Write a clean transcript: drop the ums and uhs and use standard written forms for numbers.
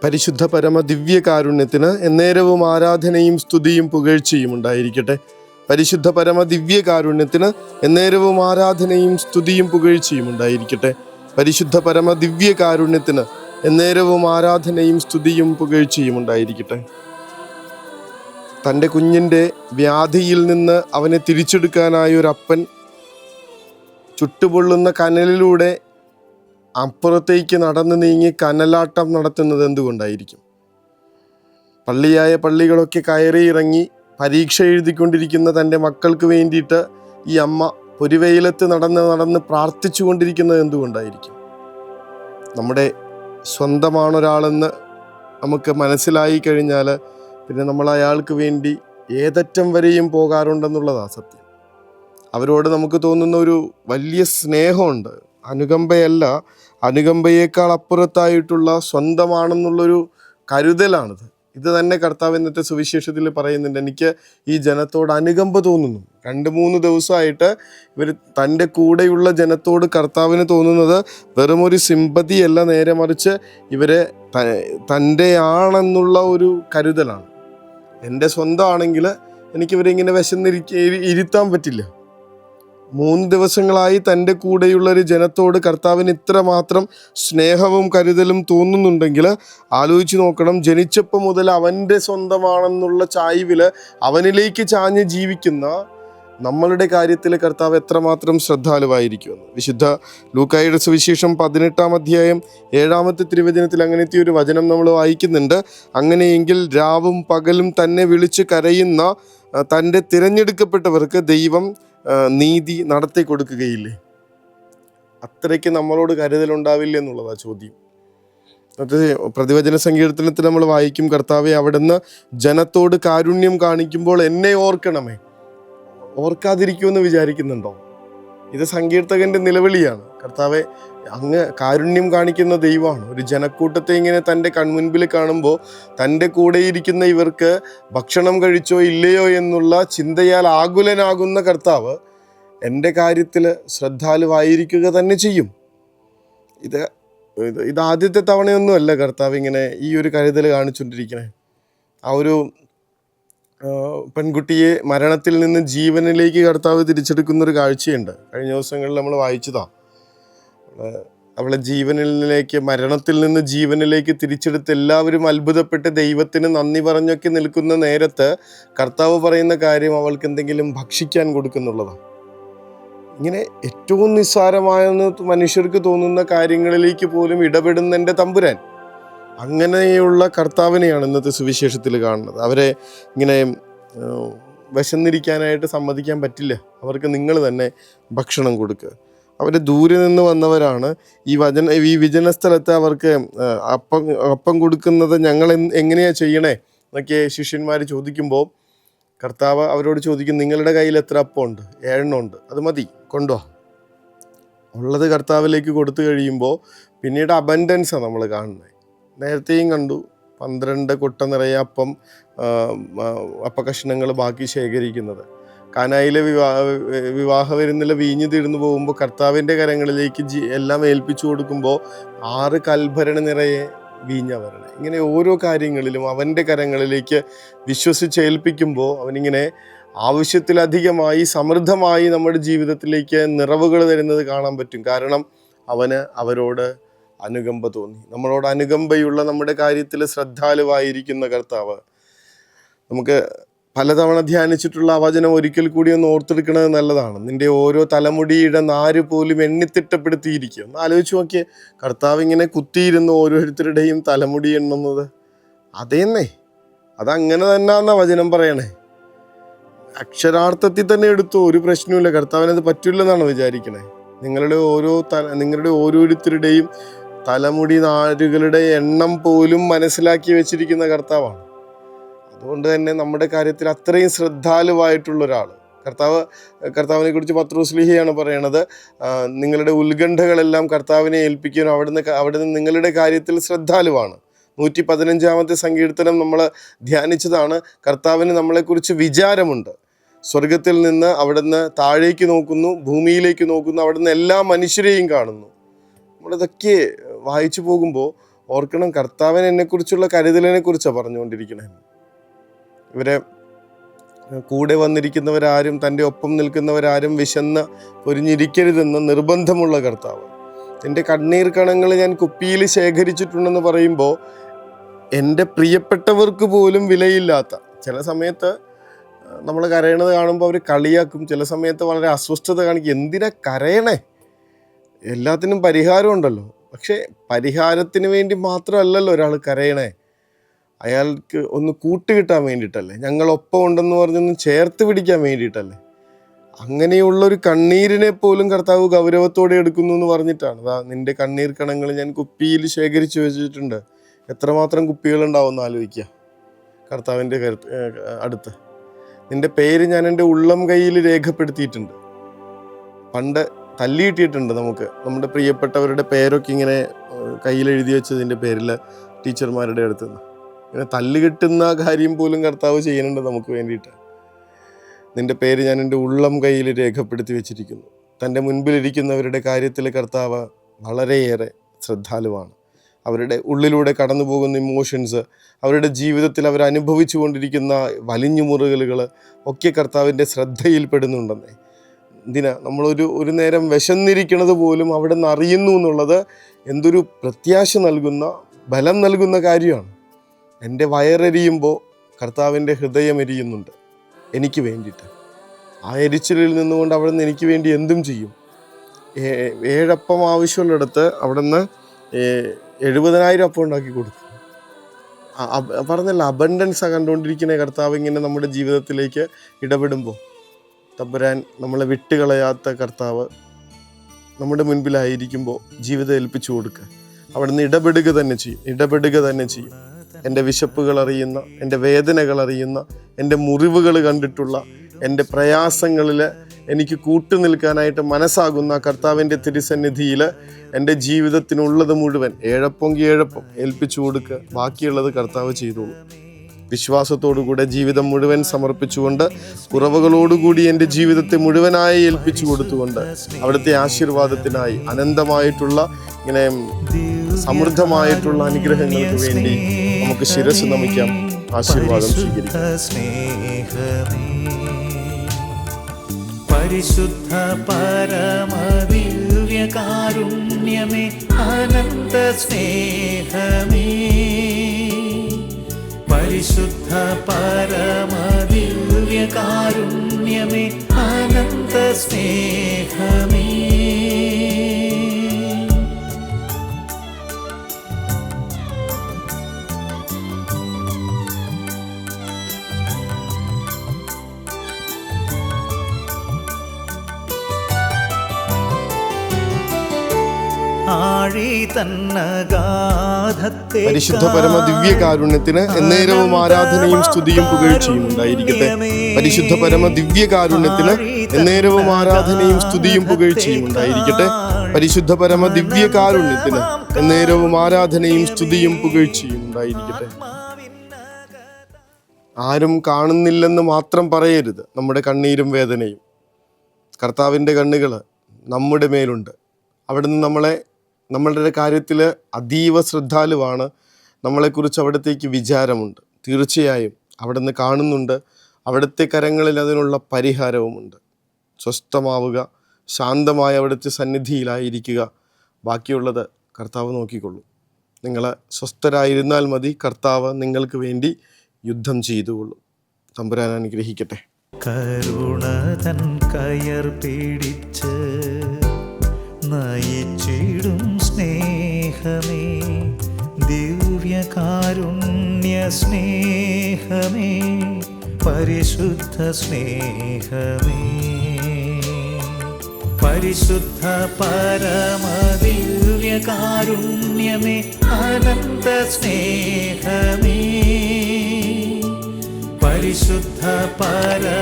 പരിശുദ്ധ പരമ ദിവ്യകാരുണ്യത്തിന് എന്നേരവും ആരാധനയും സ്തുതിയും പുകഴ്ചയും ഉണ്ടായിരിക്കട്ടെ. പരിശുദ്ധ പരമ ദിവ്യകാരുണ്യത്തിന് എന്നേരവും ആരാധനയും സ്തുതിയും പുകഴ്ചയും ഉണ്ടായിരിക്കട്ടെ. പരിശുദ്ധ പരമ ദിവ്യകാരുണ്യത്തിന് എന്നേരവും ആരാധനയും സ്തുതിയും പുകഴ്ചയും ഉണ്ടായിരിക്കട്ടെ. തൻ്റെ കുഞ്ഞിൻ്റെ വ്യാധിയിൽ നിന്ന് അവനെ തിരിച്ചെടുക്കാനായ ഒരു അപ്പൻ ചുട്ടുപൊള്ളുന്ന കനലിലൂടെ അപ്പുറത്തേക്ക് നടന്നു നീങ്ങി കനലാട്ടം നടത്തുന്നത് എന്തുകൊണ്ടായിരിക്കും? പള്ളിയായ പള്ളികളൊക്കെ കയറി ഇറങ്ങി പരീക്ഷ എഴുതിക്കൊണ്ടിരിക്കുന്ന തൻ്റെ മക്കൾക്ക് വേണ്ടിയിട്ട് ഈ അമ്മ പൊരിവെയിലത്ത് നടന്ന് പ്രാർത്ഥിച്ചു കൊണ്ടിരിക്കുന്നത് എന്തുകൊണ്ടായിരിക്കും? നമ്മുടെ സ്വന്തമാണൊരാളെന്ന് നമുക്ക് മനസ്സിലായി കഴിഞ്ഞാൽ പിന്നെ നമ്മൾ അയാൾക്ക് വേണ്ടി ഏതറ്റം വരെയും പോകാറുണ്ടെന്നുള്ളതാണ് സത്യം. അവരോട് നമുക്ക് തോന്നുന്ന ഒരു വലിയ സ്നേഹമുണ്ട്. അനുകമ്പയല്ല, അനുകമ്പയേക്കാൾ അപ്പുറത്തായിട്ടുള്ള സ്വന്തമാണെന്നുള്ളൊരു കരുതലാണിത്. ഇത് തന്നെ കർത്താവ് ഇന്നത്തെ സുവിശേഷത്തിൽ പറയുന്നുണ്ട്. എനിക്ക് ഈ ജനത്തോട് അനുകമ്പ തോന്നുന്നു. 2-3 ദിവസമായിട്ട് ഇവർ തൻ്റെ കൂടെയുള്ള ജനത്തോട് കർത്താവിന് തോന്നുന്നത് വെറുമൊരു സിമ്പതി അല്ല, നേരെ മറിച്ച് ഇവരെ തൻ്റെ ആണെന്നുള്ള ഒരു കരുതലാണ്. എൻ്റെ സ്വന്തമാണെങ്കിൽ എനിക്കിവരെ ഇങ്ങനെ ഇരുത്താൻ പറ്റില്ല. 3 ദിവസങ്ങളായി തൻ്റെ കൂടെയുള്ള ഒരു ജനത്തോട് കർത്താവിന് ഇത്രമാത്രം സ്നേഹവും കരുതലും തോന്നുന്നുണ്ടെങ്കിൽ ആലോചിച്ച് നോക്കണം. ജനിച്ചപ്പോൾ മുതൽ അവൻ്റെ സ്വന്തമാണെന്നുള്ള ചായ്വില് അവനിലേക്ക് ചാഞ്ഞ് ജീവിക്കുന്ന നമ്മളുടെ കാര്യത്തിൽ കർത്താവ് എത്രമാത്രം ശ്രദ്ധാലുവായിരിക്കുമെന്ന്. വിശുദ്ധ ലൂക്കായുടെ സുവിശേഷം 18-ാം അധ്യായം 7-ാമത്തെ തിരുവചനത്തിൽ അങ്ങനത്തെ ഒരു വചനം നമ്മൾ വായിക്കുന്നുണ്ട്. അങ്ങനെയെങ്കിൽ രാവും പകലും തന്നെ വിളിച്ച് കരയുന്ന തൻ്റെ തിരഞ്ഞെടുക്കപ്പെട്ടവർക്ക് ദൈവം നീതി നടത്തി കൊടുക്കുകയില്ലേ? അത്രയ്ക്ക് നമ്മളോട് കരുതലുണ്ടാവില്ല എന്നുള്ളതാണ് ചോദ്യം. അത് പ്രതിവചന സങ്കീർത്തനത്തിൽ നമ്മൾ വായിക്കും, കർത്താവെ അവിടുന്ന് ജനത്തോട് കാരുണ്യം കാണിക്കുമ്പോൾ എന്നെ ഓർക്കണമേ. ഓർക്കാതിരിക്കുമെന്ന് വിചാരിക്കുന്നുണ്ടോ? ഇത് സങ്കീർത്തകന്റെ നിലവിളിയാണ്. കർത്താവെ, അങ്ങ് കാരുണ്യം കാണിക്കുന്ന ദൈവമാണ്. ഒരു ജനക്കൂട്ടത്തെ ഇങ്ങനെ തൻ്റെ കൺമുൻപിൽ കാണുമ്പോൾ തൻ്റെ കൂടെയിരിക്കുന്ന ഇവർക്ക് ഭക്ഷണം കഴിച്ചോ ഇല്ലയോ എന്നുള്ള ചിന്തയാൽ ആകുലനാകുന്ന കർത്താവ് എൻ്റെ കാര്യത്തിൽ ശ്രദ്ധാലുവായിരിക്കുക തന്നെ ചെയ്യും. ഇത് ആദ്യത്തെ തവണയൊന്നുമല്ല കർത്താവ് ഇങ്ങനെ ഈ ഒരു കരുതൽ കാണിച്ചുകൊണ്ടിരിക്കണേ. ആ ഒരു പെൺകുട്ടിയെ മരണത്തിൽ നിന്ന് ജീവനിലേക്ക് കർത്താവ് തിരിച്ചെടുക്കുന്നൊരു കാഴ്ചയുണ്ട്. കഴിഞ്ഞ ദിവസങ്ങളിൽ നമ്മൾ വായിച്ചതാണ്. അവളെ ജീവനിലേക്ക്, മരണത്തിൽ നിന്ന് ജീവനിലേക്ക് തിരിച്ചെടുത്ത് എല്ലാവരും അത്ഭുതപ്പെട്ട് ദൈവത്തിന് നന്ദി പറഞ്ഞൊക്കെ നിൽക്കുന്ന നേരത്ത് കർത്താവ് പറയുന്ന കാര്യം അവൾക്ക് എന്തെങ്കിലും ഭക്ഷിക്കാൻ കൊടുക്കുന്നുള്ളതാണ്. ഇങ്ങനെ ഏറ്റവും നിസ്സാരമായെന്ന് മനുഷ്യർക്ക് തോന്നുന്ന കാര്യങ്ങളിലേക്ക് പോലും ഇടപെടുന്ന എൻ്റെ തമ്പുരാൻ, അങ്ങനെയുള്ള കർത്താവിനെയാണ് ഇന്നത്തെ സുവിശേഷത്തിൽ കാണുന്നത്. അവരെ ഇങ്ങനെ വിശന്നിരിക്കാനായിട്ട് സമ്മതിക്കാൻ പറ്റില്ല. അവർക്ക് നിങ്ങൾ തന്നെ ഭക്ഷണം കൊടുക്കുക. അവർ ദൂരെ നിന്ന് വന്നവരാണ്. ഈ വിജന സ്ഥലത്ത് അവർക്ക് അപ്പം കൊടുക്കുന്നത് ഞങ്ങൾ എങ്ങനെയാണ് ചെയ്യണേ എന്നൊക്കെ ശിഷ്യന്മാർ ചോദിക്കുമ്പോൾ കർത്താവ് അവരോട് ചോദിക്കും, നിങ്ങളുടെ കയ്യിൽ എത്ര അപ്പം ഉണ്ട്? 7 ഉണ്ട്. അത് മതി, കൊണ്ടുവാ. ഉള്ളത് കർത്താവിലേക്ക് കൊടുത്തു കഴിയുമ്പോൾ പിന്നീട് അബൻഡൻസാണ് നമ്മൾ കാണുന്നത്. നേരത്തെയും കണ്ടു, 12 കൊട്ട നിറയെ അപ്പം, അപ്പകഷ്ണങ്ങൾ ബാക്കി ശേഖരിക്കുന്നത്. കാനായിലെ വിവാഹ വിരുന്നിൽ വീഞ്ഞു തീർന്നു പോകുമ്പോൾ കർത്താവിൻ്റെ കരങ്ങളിലേക്ക് എല്ലാം ഏൽപ്പിച്ചു കൊടുക്കുമ്പോൾ 6 കൽഭരണി നിറയെ വീഞ്ഞ വരണേ. ഇങ്ങനെ ഓരോ കാര്യങ്ങളിലും അവൻ്റെ കരങ്ങളിലേക്ക് വിശ്വസിച്ചേൽപ്പിക്കുമ്പോൾ അവനിങ്ങനെ ആവശ്യത്തിലധികമായി സമൃദ്ധമായി നമ്മുടെ ജീവിതത്തിലേക്ക് നിറവുകൾ തരുന്നത് കാണാൻ പറ്റും. കാരണം അവന് അവരോട് അനുകമ്പ തോന്നി. നമ്മളോട് അനുകമ്പയുള്ള, നമ്മുടെ കാര്യത്തിൽ ശ്രദ്ധാലുവായിരിക്കുന്ന കർത്താവ്. നമുക്ക് പലതവണ ധ്യാനിച്ചിട്ടുള്ള ആ വചനം ഒരിക്കൽ കൂടി ഒന്ന് ഓർത്തെടുക്കുന്നത് നല്ലതാണ്. നിന്റെ ഓരോ തലമുടിയുടെ നാര് പോലും എണ്ണിത്തിട്ടപ്പെടുത്തിയിരിക്കുക. ഒന്ന് ആലോചിച്ച് നോക്കിയേ, കർത്താവ് ഇങ്ങനെ കുത്തിയിരുന്ന് ഓരോരുത്തരുടെയും തലമുടി എണ്ണുന്നത്. അതേന്നേ, അതങ്ങനെ തന്നെയാണെന്നാ വചനം പറയണേ. അക്ഷരാർത്ഥത്തിൽ തന്നെ എടുത്തു, ഒരു പ്രശ്നമില്ല. കർത്താവിനത് പറ്റില്ലെന്നാണ് വിചാരിക്കണേ. നിങ്ങളുടെ ഓരോരുത്തരുടെയും തലമുടി നാരുകളുടെ എണ്ണം പോലും മനസ്സിലാക്കി വെച്ചിരിക്കുന്ന കർത്താവാണ്. അതുകൊണ്ട് തന്നെ നമ്മുടെ കാര്യത്തിൽ അത്രയും ശ്രദ്ധാലുവായിട്ടുള്ള ഒരാൾ കർത്താവിനെ കുറിച്ച് പത്രോസ്ലീഹയാണ് പറയണത്. നിങ്ങളുടെ ഉത്കണ്ഠകളെല്ലാം കർത്താവിനെ ഏൽപ്പിക്കാനും അവിടുന്ന് നിങ്ങളുടെ കാര്യത്തിൽ ശ്രദ്ധാലുവാണ്. 115-ാമത്തെ സങ്കീർത്തനം നമ്മൾ ധ്യാനിച്ചതാണ്. കർത്താവിന് നമ്മളെക്കുറിച്ച് വിചാരമുണ്ട്. സ്വർഗത്തിൽ നിന്ന് അവിടുന്ന് താഴേക്ക് നോക്കുന്നു, ഭൂമിയിലേക്ക് നോക്കുന്നു, അവിടുന്ന് എല്ലാ മനുഷ്യരെയും കാണുന്നു. നമ്മളിതൊക്കെ വായിച്ചു പോകുമ്പോൾ ഓർക്കണം, കർത്താവിന് എന്നെക്കുറിച്ചുള്ള കരുതലിനെ കുറിച്ചാണ് പറഞ്ഞുകൊണ്ടിരിക്കണേ. ഇവരെ കൂടെ വന്നിരിക്കുന്നവരാരും, തൻ്റെ ഒപ്പം നിൽക്കുന്നവരാരും വിശന്ന് പൊരിഞ്ഞിരിക്കരുതെന്ന് നിർബന്ധമുള്ള കർത്താവ്. എൻ്റെ കണ്ണീർ കണങ്ങൾ ഞാൻ കുപ്പിയിൽ ശേഖരിച്ചിട്ടുണ്ടെന്ന് പറയുമ്പോൾ എൻ്റെ പ്രിയപ്പെട്ടവർക്ക് പോലും വിലയില്ലാത്ത, ചില സമയത്ത് നമ്മൾ കരയണത് കാണുമ്പോൾ അവർ കളിയാക്കും, ചില സമയത്ത് വളരെ അസ്വസ്ഥത കാണിക്കും. എന്തിനാ കരയണേ? എല്ലാത്തിനും പരിഹാരം ഉണ്ടല്ലോ. പക്ഷേ പരിഹാരത്തിന് വേണ്ടി മാത്രമല്ലല്ലോ ഒരാൾ കരയണേ. അയാൾക്ക് ഒന്ന് കൂട്ടുകിട്ടാൻ വേണ്ടിയിട്ടല്ലേ, ഞങ്ങളൊപ്പം ഉണ്ടെന്ന് പറഞ്ഞൊന്ന് ചേർത്ത് പിടിക്കാൻ വേണ്ടിയിട്ടല്ലേ. അങ്ങനെയുള്ളൊരു കണ്ണീരിനെ പോലും കർത്താവ് ഗൗരവത്തോടെ എടുക്കുന്നു എന്ന് പറഞ്ഞിട്ടാണ്. അതാ, നിന്റെ കണ്ണീർ കണങ്ങൾ ഞാൻ കുപ്പിയിൽ ശേഖരിച്ചു വെച്ചിട്ടുണ്ട്. എത്രമാത്രം കുപ്പികളുണ്ടാവുമെന്ന് ആലോചിക്കുക കർത്താവിൻ്റെ അടുത്ത്. നിന്റെ പേര് ഞാൻ എൻ്റെ ഉള്ളം കയ്യിൽ രേഖപ്പെടുത്തിയിട്ടുണ്ട്. പണ്ട് തല്ലിയിട്ടിട്ടുണ്ട് നമുക്ക്, നമ്മുടെ പ്രിയപ്പെട്ടവരുടെ പേരൊക്കെ ഇങ്ങനെ കയ്യിൽ എഴുതി വെച്ചതിൻ്റെ പേരിൽ ടീച്ചർമാരുടെ അടുത്ത് നിന്ന്. ഇങ്ങനെ തല്ല് കിട്ടുന്ന കാര്യം പോലും കർത്താവ് ചെയ്യുന്നുണ്ട് നമുക്ക് വേണ്ടിയിട്ട്. നിന്റെ പേര് ഞാൻ എൻ്റെ ഉള്ളം കയ്യിൽ രേഖപ്പെടുത്തി വെച്ചിരിക്കുന്നു. തൻ്റെ മുൻപിലിരിക്കുന്നവരുടെ കാര്യത്തിൽ കർത്താവ് വളരെയേറെ ശ്രദ്ധാലുവാണ്. അവരുടെ ഉള്ളിലൂടെ കടന്നു പോകുന്ന ഇമോഷൻസ്, അവരുടെ ജീവിതത്തിൽ അവർ അനുഭവിച്ചു കൊണ്ടിരിക്കുന്ന വലിഞ്ഞു മുറുകലുകൾ ഒക്കെ കർത്താവിൻ്റെ ശ്രദ്ധയിൽപ്പെടുന്നുണ്ടെന്നേ. എന്തിനാ ഒരു നേരം വിശന്നിരിക്കുന്നത് പോലും അവിടെ നിന്ന് അറിയുന്നു എന്നുള്ളത് എന്തൊരു പ്രത്യാശ നൽകുന്ന, ബലം നൽകുന്ന കാര്യമാണ്. എൻ്റെ വയറെരിയുമ്പോൾ കർത്താവിൻ്റെ ഹൃദയം എരിയുന്നുണ്ട് എനിക്ക് വേണ്ടിയിട്ട്. ആ എരിച്ചിലിൽ നിന്നുകൊണ്ട് അവിടെ നിന്ന് എനിക്ക് വേണ്ടി എന്തും ചെയ്യും. 7 അപ്പം ആവശ്യമുള്ളിടത്ത് അവിടെ നിന്ന് 70,000 അപ്പം ഉണ്ടാക്കി കൊടുക്കും. പറഞ്ഞല്ല, അബണ്ടൻസാണ് കണ്ടുകൊണ്ടിരിക്കുന്ന കർത്താവ്. ഇങ്ങനെ നമ്മുടെ ജീവിതത്തിലേക്ക് ഇടപെടുമ്പോൾ തമ്പുരാൻ നമ്മളെ വിട്ടുകളയാത്ത കർത്താവ് നമ്മുടെ മുൻപിലായിരിക്കുമ്പോൾ ജീവിതം ഏൽപ്പിച്ചു കൊടുക്കുക. അവിടെ നിന്ന് ഇടപെടുക തന്നെ ചെയ്യും. എൻ്റെ വിശപ്പുകൾ അറിയുന്ന, എൻ്റെ വേദനകൾ അറിയുന്ന, എൻ്റെ മുറിവുകൾ കണ്ടിട്ടുള്ള, എൻ്റെ പ്രയാസങ്ങളിൽ എനിക്ക് കൂട്ടുനിൽക്കാനായിട്ട് മനസ്സാകുന്ന കർത്താവിൻ്റെ തിരുസന്നിധിയിൽ എൻ്റെ ജീവിതത്തിനുള്ളത് മുഴുവൻ 7 അപ്പം ഏൽപ്പിച്ചു കൊടുക്കുക. ബാക്കിയുള്ളത് കർത്താവ് ചെയ്തോളൂ. വിശ്വാസത്തോടുകൂടെ ജീവിതം മുഴുവൻ സമർപ്പിച്ചുകൊണ്ട്, കുറവുകളോടുകൂടി എൻ്റെ ജീവിതത്തെ മുഴുവനായി ഏൽപ്പിച്ചു കൊടുത്തുകൊണ്ട്, അവിടുത്തെ ആശീർവാദത്തിനായി അനന്തമായിട്ടുള്ള, ഇങ്ങനെ സമൃദ്ധമായിട്ടുള്ള അനുഗ്രഹങ്ങൾക്ക് വേണ്ടി നമുക്ക് ശിരസ് നമിക്കാം. ആശീർവാദം സ്വീകരിക്കാം. പരിശുദ്ധ പരമദിവ്യകാരുണ്യമേ, അനന്ത സ്നേഹമേ. പരിശുദ്ധ പരമദിവ്യകാരുണ്യമേ, അനന്ത സ്നേഹമേ. പരിശുദ്ധ പരമ ദിവ്യകാരുണ്യത്തിന് എന്നേരവും ആരാധനയും സ്തുതിയും പുകഴ്ചയും ഉണ്ടായിരിക്കട്ടെ. പരിശുദ്ധ പരമ ദിവ്യകാരുണ്യത്തിന് എന്നേരവും ആരാധനയും സ്തുതിയും പുകഴ്ചയും ഉണ്ടായിരിക്കട്ടെ. പരിശുദ്ധ പരമ ദിവ്യകാരുണ്യത്തിന് എന്നേരവും ആരാധനയും സ്തുതിയും പുകഴ്ചയും ഉണ്ടായിരിക്കട്ടെ. ആരും കാണുന്നില്ലെന്ന് മാത്രം പറയരുത് നമ്മുടെ കണ്ണീരും വേദനയും. കർത്താവിൻ്റെ കണ്ണുകൾ നമ്മുടെ മേലുണ്ട്. അവിടുന്ന് നമ്മളുടെ കാര്യത്തിൽ അതീവ ശ്രദ്ധാലുവാണ്. നമ്മളെക്കുറിച്ച് അവിടത്തേക്ക് വിചാരമുണ്ട്. തീർച്ചയായും അവിടുന്ന് കാണുന്നുണ്ട്. അവിടുത്തെ കരങ്ങളിൽ അതിനുള്ള പരിഹാരവുമുണ്ട്. സ്വസ്ഥമാവുക, ശാന്തമായ അവിടുത്തെ സന്നിധിയിലായിരിക്കുക. ബാക്കിയുള്ളത് കർത്താവ് നോക്കിക്കൊള്ളും. നിങ്ങൾ സ്വസ്ഥരായിരുന്നാൽ മതി. കർത്താവ് നിങ്ങൾക്ക് വേണ്ടി യുദ്ധം ചെയ്തുകൊള്ളും. തമ്പുരാൻ അനുഗ്രഹിക്കട്ടെ. കരുണതൻ കയർ പിടിച്ച് നയിച്ചിടും സ്നേഹമേ, ദിവ്യകാരുണ്യ സ്നേഹമേ, പരിശുദ്ധ സ്നേഹമേ. പരിശുദ്ധ പരമദിവ്യകാരുണ്യമേ, അനന്ത സ്നേഹമേ. പരിശുദ്ധ പരമദിവ്യകാരുണ്യ